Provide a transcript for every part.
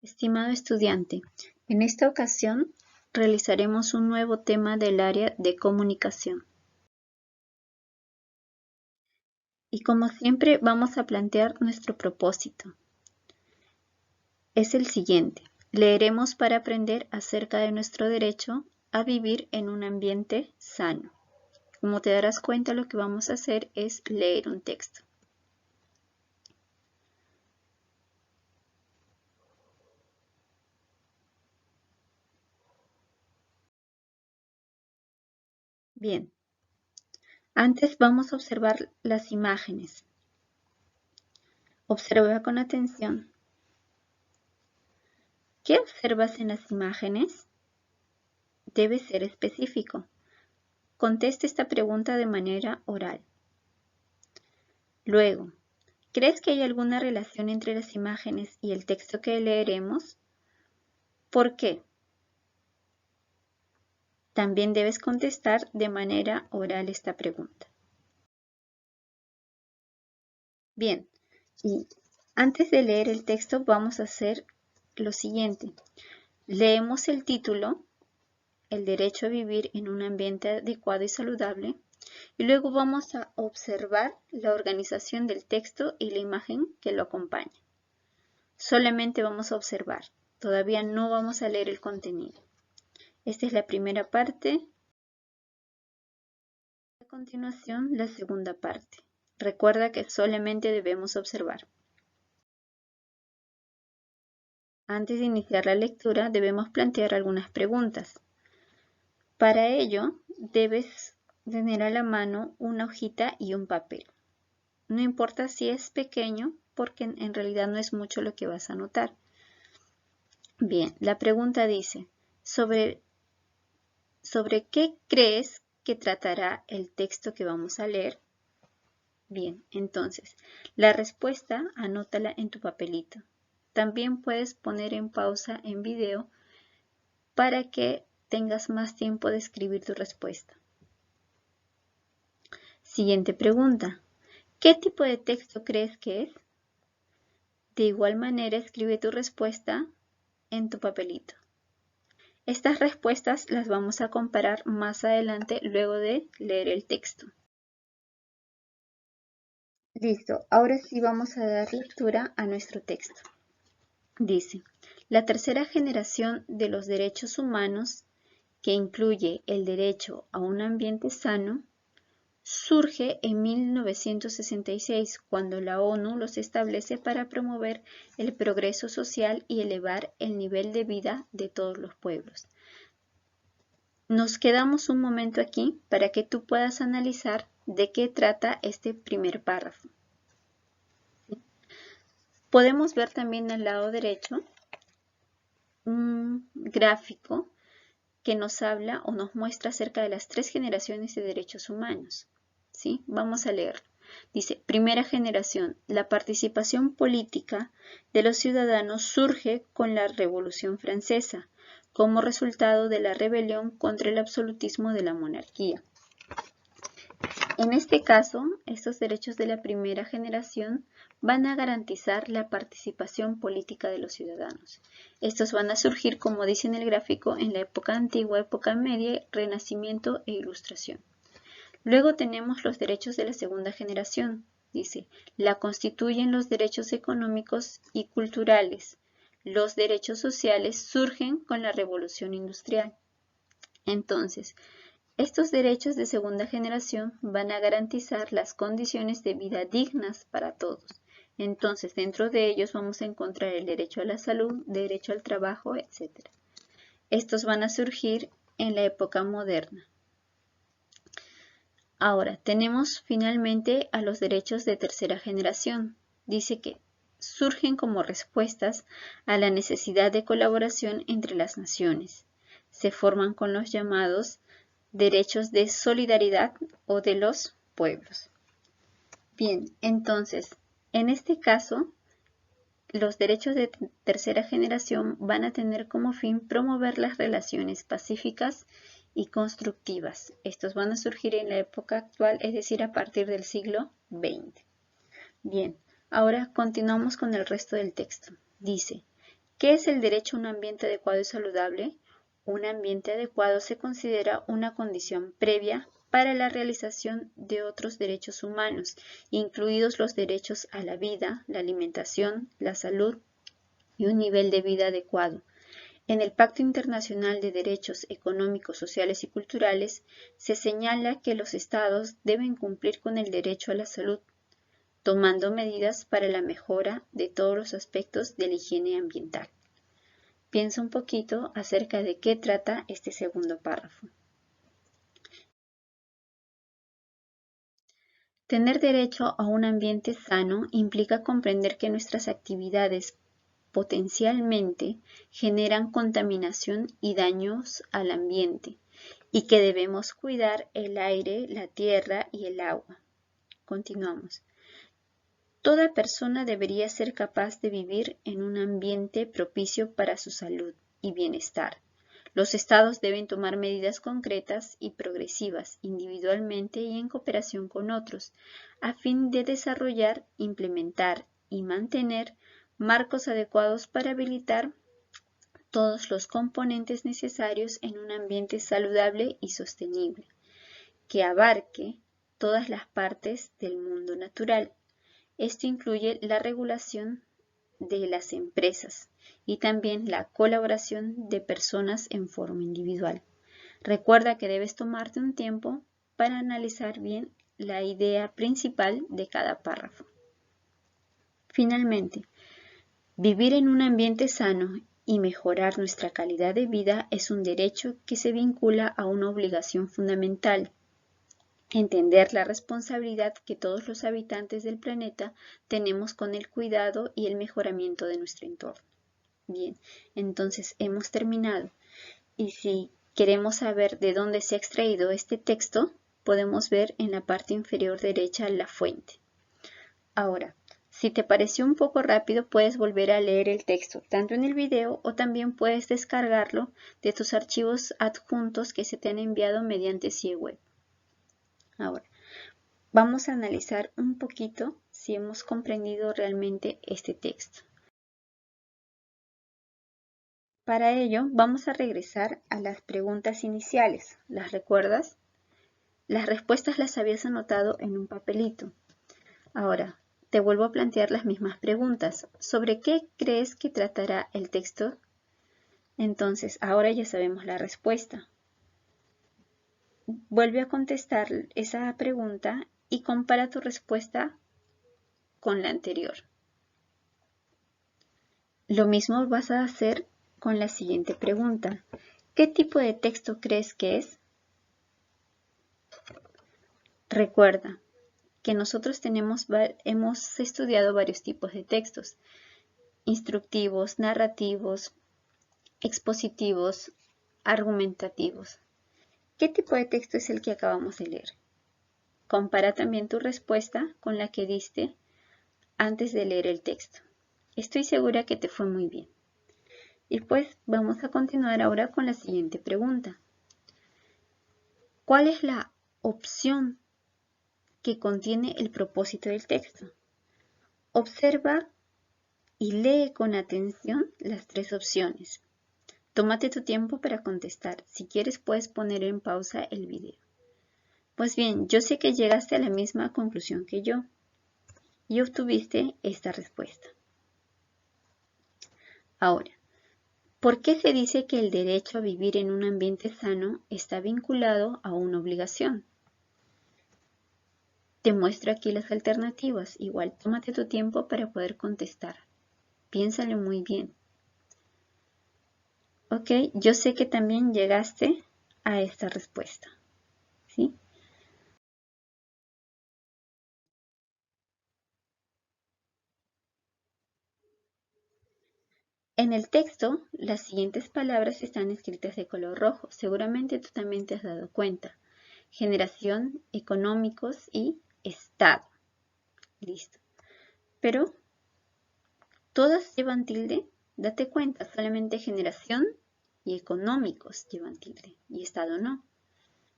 Estimado estudiante, en esta ocasión realizaremos un nuevo tema del área de comunicación. Y como siempre vamos a plantear nuestro propósito. Es el siguiente: leeremos para aprender acerca de nuestro derecho a vivir en un ambiente sano. Como te darás cuenta, lo que vamos a hacer es leer un texto. Bien, antes vamos a observar las imágenes. Observa con atención. ¿Qué observas en las imágenes? Debe ser específico. Conteste esta pregunta de manera oral. Luego, ¿crees que hay alguna relación entre las imágenes y el texto que leeremos? ¿Por qué? También debes contestar de manera oral esta pregunta. Bien, y antes de leer el texto vamos a hacer lo siguiente. Leemos el título, el derecho a vivir en un ambiente adecuado y saludable, y luego vamos a observar la organización del texto y la imagen que lo acompaña. Solamente vamos a observar, todavía no vamos a leer el contenido. Esta es la primera parte. A continuación, la segunda parte. Recuerda que solamente debemos observar. Antes de iniciar la lectura, debemos plantear algunas preguntas. Para ello, debes tener a la mano una hojita y un papel. No importa si es pequeño, porque en realidad no es mucho lo que vas a anotar. Bien, la pregunta dice, ¿sobre qué crees que tratará el texto que vamos a leer? Bien, entonces, la respuesta anótala en tu papelito. También puedes poner en pausa en video para que tengas más tiempo de escribir tu respuesta. Siguiente pregunta. ¿Qué tipo de texto crees que es? De igual manera, escribe tu respuesta en tu papelito. Estas respuestas las vamos a comparar más adelante luego de leer el texto. Listo, ahora sí vamos a dar lectura a nuestro texto. Dice, la tercera generación de los derechos humanos, que incluye el derecho a un ambiente sano, surge en 1966, cuando la ONU los establece para promover el progreso social y elevar el nivel de vida de todos los pueblos. Nos quedamos un momento aquí para que tú puedas analizar de qué trata este primer párrafo. Podemos ver también al lado derecho un gráfico que nos habla o nos muestra acerca de las 3 generaciones de derechos humanos. ¿Sí? Vamos a leerlo. Dice, primera generación, la participación política de los ciudadanos surge con la Revolución Francesa, como resultado de la rebelión contra el absolutismo de la monarquía. En este caso, estos derechos de la primera generación van a garantizar la participación política de los ciudadanos. Estos van a surgir, como dice en el gráfico, en la época antigua, época media, Renacimiento e Ilustración. Luego tenemos los derechos de la segunda generación. Dice, la constituyen los derechos económicos y culturales. Los derechos sociales surgen con la Revolución Industrial. Entonces, estos derechos de segunda generación van a garantizar las condiciones de vida dignas para todos. Entonces, dentro de ellos vamos a encontrar el derecho a la salud, derecho al trabajo, etc. Estos van a surgir en la época moderna. Ahora, tenemos finalmente a los derechos de tercera generación. Dice que surgen como respuestas a la necesidad de colaboración entre las naciones. Se forman con los llamados derechos de solidaridad o de los pueblos. Bien, entonces, en este caso, los derechos de tercera generación van a tener como fin promover las relaciones pacíficas y constructivas. Estos van a surgir en la época actual, es decir, a partir del siglo XX. Bien, ahora continuamos con el resto del texto. Dice, ¿Qué es el derecho a un ambiente adecuado y saludable? Un ambiente adecuado se considera una condición previa para la realización de otros derechos humanos, incluidos los derechos a la vida, la alimentación, la salud y un nivel de vida adecuado. En el Pacto Internacional de Derechos Económicos, Sociales y Culturales se señala que los Estados deben cumplir con el derecho a la salud, tomando medidas para la mejora de todos los aspectos de la higiene ambiental. Piensa un poquito acerca de qué trata este segundo párrafo. Tener derecho a un ambiente sano implica comprender que nuestras actividades potencialmente generan contaminación y daños al ambiente y que debemos cuidar el aire, la tierra y el agua. Continuamos. Toda persona debería ser capaz de vivir en un ambiente propicio para su salud y bienestar. Los estados deben tomar medidas concretas y progresivas, individualmente y en cooperación con otros, a fin de desarrollar, implementar y mantener marcos adecuados para habilitar todos los componentes necesarios en un ambiente saludable y sostenible, que abarque todas las partes del mundo natural. Esto incluye la regulación de las empresas y también la colaboración de personas en forma individual. Recuerda que debes tomarte un tiempo para analizar bien la idea principal de cada párrafo. Finalmente, vivir en un ambiente sano y mejorar nuestra calidad de vida es un derecho que se vincula a una obligación fundamental. Entender la responsabilidad que todos los habitantes del planeta tenemos con el cuidado y el mejoramiento de nuestro entorno. Bien, entonces hemos terminado. Y si queremos saber de dónde se ha extraído este texto, podemos ver en la parte inferior derecha la fuente. Ahora, si te pareció un poco rápido, puedes volver a leer el texto, tanto en el video o también puedes descargarlo de tus archivos adjuntos que se te han enviado mediante CIEWeb. Ahora, vamos a analizar un poquito si hemos comprendido realmente este texto. Para ello, vamos a regresar a las preguntas iniciales. ¿Las recuerdas? Las respuestas las habías anotado en un papelito. Ahora, te vuelvo a plantear las mismas preguntas. ¿Sobre qué crees que tratará el texto? Entonces, ahora ya sabemos la respuesta. Vuelve a contestar esa pregunta y compara tu respuesta con la anterior. Lo mismo vas a hacer con la siguiente pregunta. ¿Qué tipo de texto crees que es? Recuerda que nosotros hemos estudiado varios tipos de textos: instructivos, narrativos, expositivos, argumentativos. ¿Qué tipo de texto es el que acabamos de leer? Compara también tu respuesta con la que diste antes de leer el texto. Estoy segura que te fue muy bien. Y pues vamos a continuar ahora con la siguiente pregunta. ¿Cuál es la opción que contiene el propósito del texto? Observa y lee con atención las tres opciones. Tómate tu tiempo para contestar. Si quieres, puedes poner en pausa el video. Pues bien, yo sé que llegaste a la misma conclusión que yo y obtuviste esta respuesta. Ahora, ¿por qué se dice que el derecho a vivir en un ambiente sano está vinculado a una obligación? Te muestro aquí las alternativas. Igual, tómate tu tiempo para poder contestar. Piénsalo muy bien. Ok, yo sé que también llegaste a esta respuesta. ¿Sí? En el texto, las siguientes palabras están escritas de color rojo. Seguramente tú también te has dado cuenta. Generación, económicos y Estado. Listo. Pero todas llevan tilde. Date cuenta, solamente generación y económicos llevan tilde y Estado no.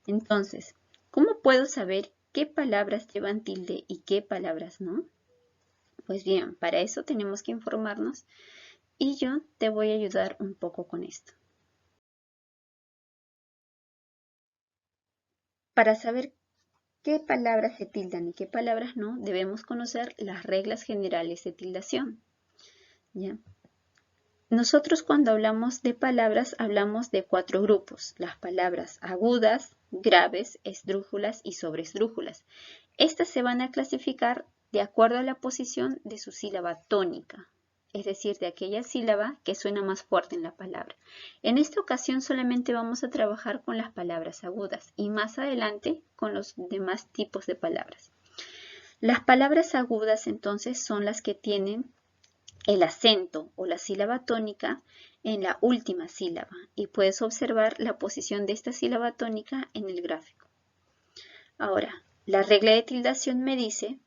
Entonces, ¿cómo puedo saber qué palabras llevan tilde y qué palabras no? Pues bien, para eso tenemos que informarnos y yo te voy a ayudar un poco con esto. Para saber qué palabras se tildan y qué palabras no, debemos conocer las reglas generales de tildación. ¿Ya? Nosotros cuando hablamos de palabras hablamos de 4 grupos, las palabras agudas, graves, esdrújulas y sobresdrújulas. Estas se van a clasificar de acuerdo a la posición de su sílaba tónica, es decir, de aquella sílaba que suena más fuerte en la palabra. En esta ocasión solamente vamos a trabajar con las palabras agudas y más adelante con los demás tipos de palabras. Las palabras agudas entonces son las que tienen el acento o la sílaba tónica en la última sílaba y puedes observar la posición de esta sílaba tónica en el gráfico. Ahora, la regla de tildación me dice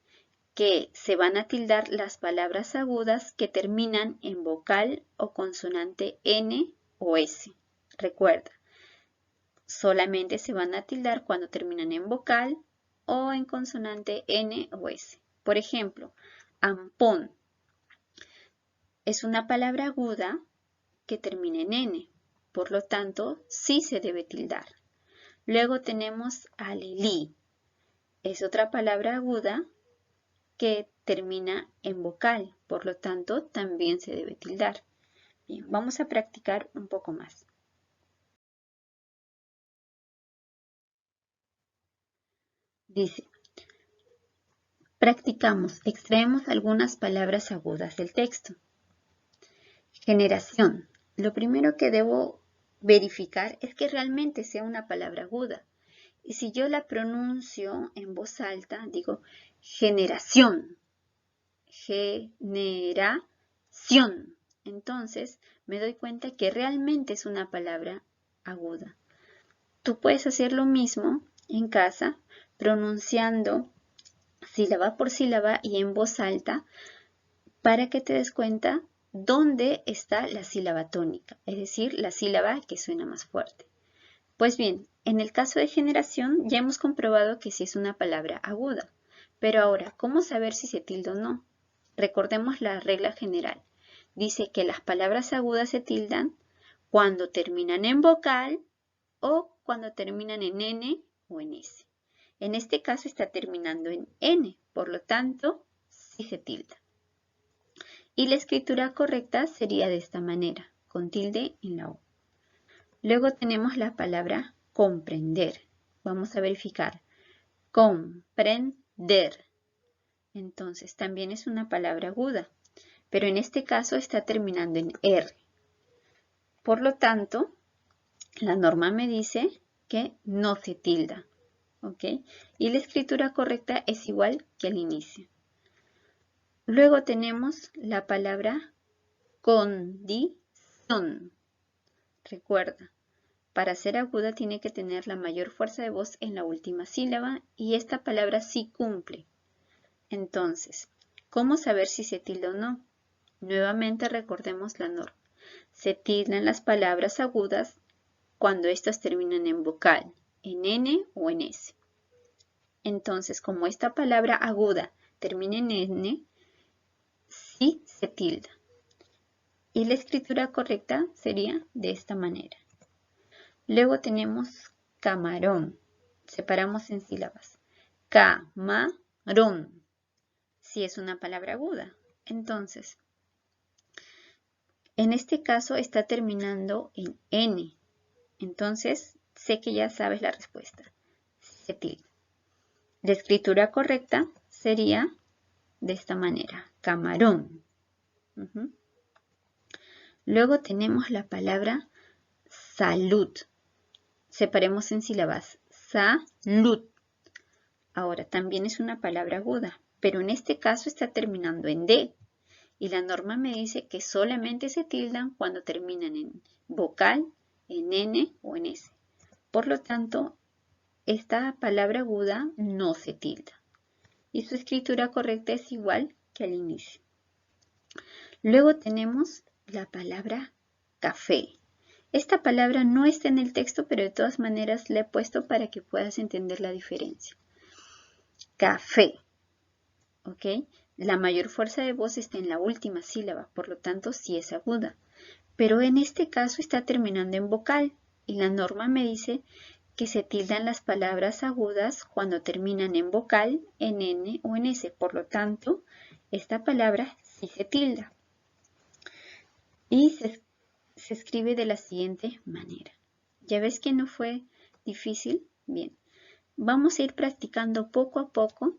que se van a tildar las palabras agudas que terminan en vocal o consonante N o S. Recuerda, solamente se van a tildar cuando terminan en vocal o en consonante N o S. Por ejemplo, ampón es una palabra aguda que termina en N, por lo tanto, sí se debe tildar. Luego tenemos alelí, es otra palabra aguda que termina en vocal, por lo tanto, también se debe tildar. Bien, vamos a practicar un poco más. Dice, practicamos, extraemos algunas palabras agudas del texto. Generación. Lo primero que debo verificar es que realmente sea una palabra aguda. Y si yo la pronuncio en voz alta, digo generación. Generación. Entonces me doy cuenta que realmente es una palabra aguda. Tú puedes hacer lo mismo en casa, pronunciando sílaba por sílaba y en voz alta para que te des cuenta dónde está la sílaba tónica, es decir, la sílaba que suena más fuerte. Pues bien, en el caso de generación ya hemos comprobado que sí es una palabra aguda, pero ahora, ¿cómo saber si se tilda o no? Recordemos la regla general. Dice que las palabras agudas se tildan cuando terminan en vocal o cuando terminan en N o en S. En este caso está terminando en N, por lo tanto, sí se tilda. Y la escritura correcta sería de esta manera, con tilde en la O. Luego tenemos la palabra comprender. Vamos a verificar. Comprender. Entonces, también es una palabra aguda, pero en este caso está terminando en R. Por lo tanto, la norma me dice que no se tilda. ¿Ok? Y la escritura correcta es igual que al inicio. Luego tenemos la palabra condición. Recuerda, para ser aguda tiene que tener la mayor fuerza de voz en la última sílaba y esta palabra sí cumple. Entonces, ¿cómo saber si se tilda o no? Nuevamente recordemos la norma. Se tildan las palabras agudas cuando estas terminan en vocal, en N o en S. Entonces, como esta palabra aguda termina en N, sí se tilda. Y la escritura correcta sería de esta manera. Luego tenemos camarón. Separamos en sílabas. Camarón. Si es una palabra aguda. Entonces, en este caso está terminando en N. Entonces, sé que ya sabes la respuesta. Se tilda. La escritura correcta sería de esta manera. Camarón. Luego tenemos la palabra salud. Separemos en sílabas. Salud. Ahora, también es una palabra aguda, pero en este caso está terminando en D. Y la norma me dice que solamente se tildan cuando terminan en vocal, en N o en S. Por lo tanto, esta palabra aguda no se tilda. Y su escritura correcta es igual que al inicio. Luego tenemos la palabra café. Esta palabra no está en el texto, pero de todas maneras la he puesto para que puedas entender la diferencia. Café. ¿Ok? La mayor fuerza de voz está en la última sílaba, por lo tanto sí es aguda. Pero en este caso está terminando en vocal y la norma me dice que se tildan las palabras agudas cuando terminan en vocal, en N o en S. Por lo tanto, esta palabra sí se tilda. Y se escribe de la siguiente manera. ¿Ya ves que no fue difícil? Bien. Vamos a ir practicando poco a poco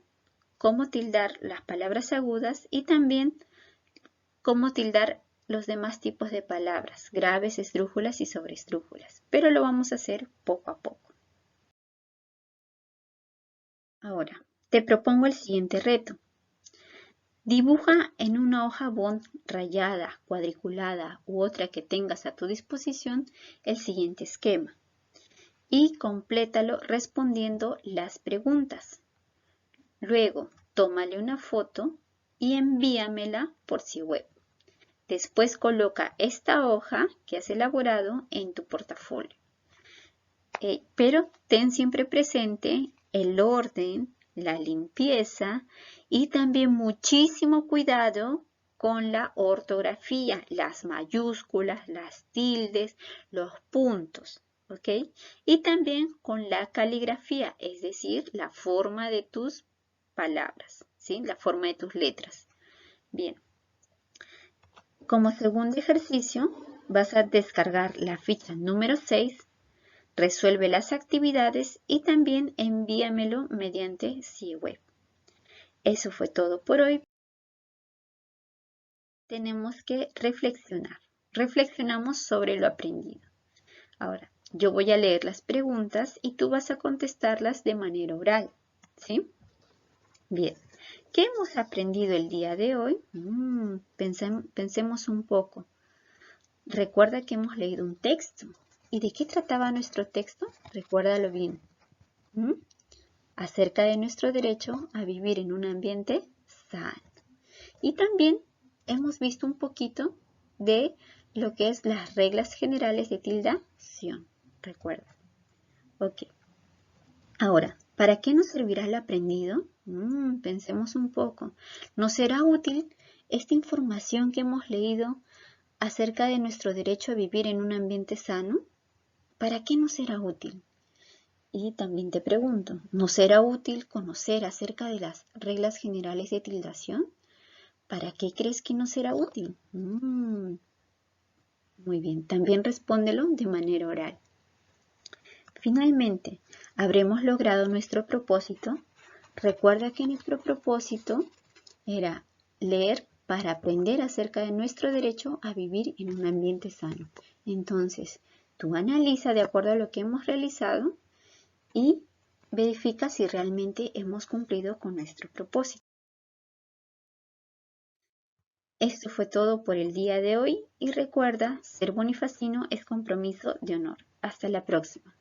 cómo tildar las palabras agudas y también cómo tildar los demás tipos de palabras, graves, esdrújulas y sobreesdrújulas. Pero lo vamos a hacer poco a poco. Ahora, te propongo el siguiente reto. Dibuja en una hoja bond rayada, cuadriculada u otra que tengas a tu disposición el siguiente esquema y complétalo respondiendo las preguntas. Luego, tómale una foto y envíamela por web. Después coloca esta hoja que has elaborado en tu portafolio. Pero ten siempre presente el orden, la limpieza y también muchísimo cuidado con la ortografía, las mayúsculas, las tildes, los puntos, ¿ok? Y también con la caligrafía, es decir, la forma de tus palabras, ¿sí? La forma de tus letras. Bien. Como segundo ejercicio, vas a descargar la ficha número 6. Resuelve las actividades y también envíamelo mediante web. Eso fue todo por hoy. Tenemos que reflexionar. Reflexionamos sobre lo aprendido. Ahora, yo voy a leer las preguntas y tú vas a contestarlas de manera oral, ¿sí? Bien, ¿qué hemos aprendido el día de hoy? Pensemos un poco. Recuerda que hemos leído un texto. ¿Y de qué trataba nuestro texto? Recuérdalo bien. Acerca de nuestro derecho a vivir en un ambiente sano. Y también hemos visto un poquito de lo que es las reglas generales de tildación. Recuerda. Ok. Ahora, ¿para qué nos servirá el aprendido? Pensemos un poco. ¿Nos será útil esta información que hemos leído acerca de nuestro derecho a vivir en un ambiente sano? ¿Para qué nos será útil? Y también te pregunto, ¿nos será útil conocer acerca de las reglas generales de tildación? ¿Para qué crees que nos será útil? Muy bien, también respóndelo de manera oral. Finalmente, ¿habremos logrado nuestro propósito? Recuerda que nuestro propósito era leer para aprender acerca de nuestro derecho a vivir en un ambiente sano. Entonces, tú analiza de acuerdo a lo que hemos realizado y verifica si realmente hemos cumplido con nuestro propósito. Esto fue todo por el día de hoy y recuerda, ser bonifacino es compromiso de honor. Hasta la próxima.